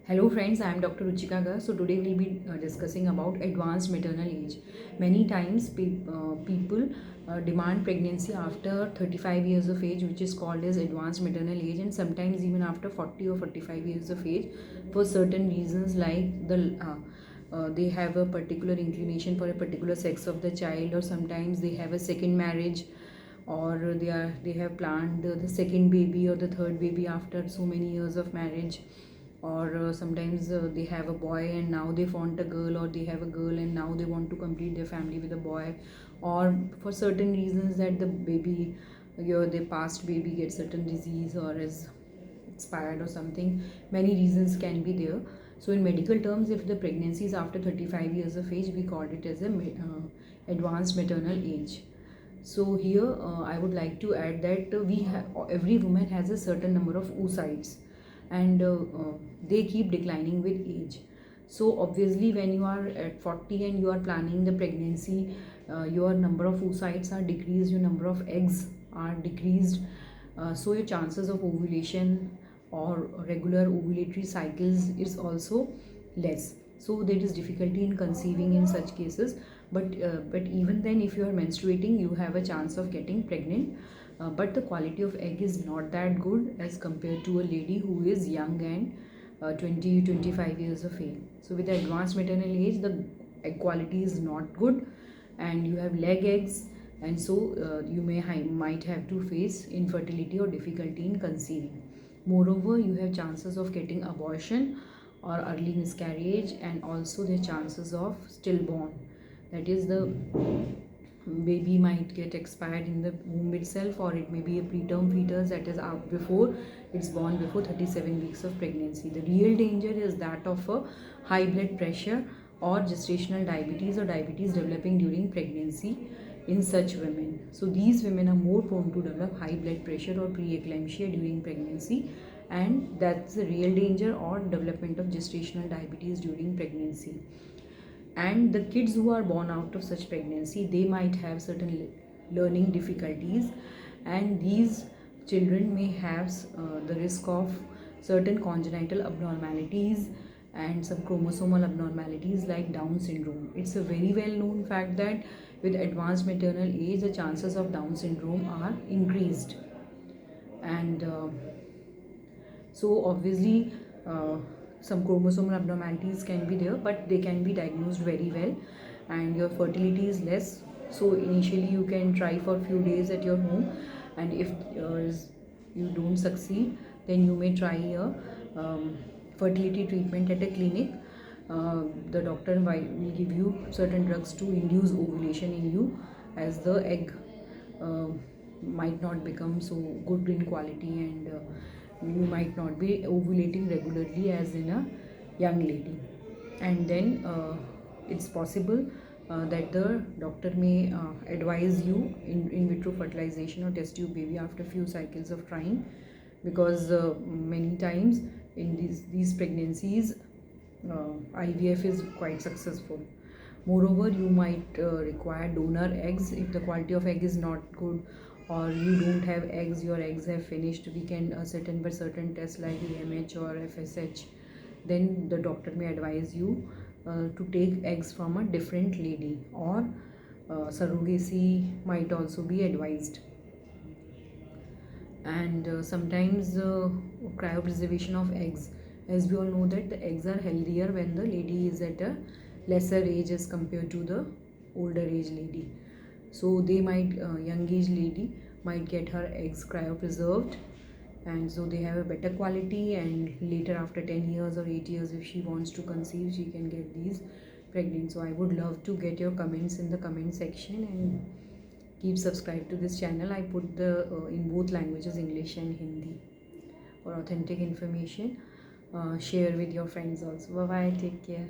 Hello friends, I am Dr. Ruchika Gar. So today we'll be discussing about advanced maternal age. Many times people demand pregnancy after 35 years of age, which is called as advanced maternal age, and sometimes even after 40 or 45 years of age for certain reasons like they have a particular inclination for a particular sex of the child, or sometimes they have a second marriage, or they have planned the second baby or the third baby after so many years of marriage, or sometimes they have a boy and now they want a girl, or they have a girl and now they want to complete their family with a boy, or for certain reasons that the baby, their past baby gets certain disease or is expired or something. Many reasons can be there. So in medical terms, if the pregnancy is after 35 years of age, we call it as a advanced maternal age. So here I would like to add that every woman has a certain number of oocytes, and they keep declining with age. So obviously when you are at 40 and you are planning the pregnancy, your number of oocytes are decreased, your number of eggs are decreased, so your chances of ovulation or regular ovulatory cycles is also less. So there is difficulty in conceiving in such cases, but even then, if you are menstruating, you have a chance of getting pregnant, but the quality of egg is not that good as compared to a lady who is young and 20-25 years of age. So with the advanced maternal age, the egg quality is not good, and you have leg eggs, and so you might have to face infertility or difficulty in conceiving. Moreover, you have chances of getting abortion or early miscarriage, and also the chances of stillborn, that is, the baby might get expired in the womb itself, or it may be a preterm fetus that is out before it's born, before 37 weeks of pregnancy. The real danger is that of a high blood pressure or gestational diabetes, or diabetes developing during pregnancy in such women. So these women are more prone to develop high blood pressure or preeclampsia during pregnancy, and that's the real danger, or development of gestational diabetes during pregnancy. And the kids who are born out of such pregnancy, they might have certain learning difficulties, and these children may have the risk of certain congenital abnormalities and some chromosomal abnormalities like Down syndrome. It's a very well known fact that with advanced maternal age, the chances of Down syndrome are increased. And so obviously some chromosomal abnormalities can be there, but they can be diagnosed very well, and your fertility is less. So initially you can try for a few days at your home, and if you don't succeed, then you may try a fertility treatment at a clinic. The doctor will give you certain drugs to induce ovulation in you, as the egg uh, might not become so good in quality, and you might not be ovulating regularly as in a young lady. And then it's possible that the doctor may advise you in vitro fertilization or test tube baby after few cycles of trying, because many times in these pregnancies IVF is quite successful. Moreover, you might require donor eggs if the quality of egg is not good, or you don't have eggs, your eggs have finished. We can ascertain by certain tests like AMH or FSH. Then the doctor may advise you to take eggs from a different lady, or surrogacy might also be advised. And sometimes cryopreservation of eggs, as we all know that the eggs are healthier when the lady is at a lesser age as compared to the older age lady. So they might young age lady might get her eggs cryopreserved, and so they have a better quality, and later after 10 years or 8 years, if she wants to conceive, she can get these pregnant. So I would love to get your comments in the comment section, and keep subscribed to this channel. I put the in both languages, English and Hindi, for authentic information. Share with your friends also. Bye bye, take care.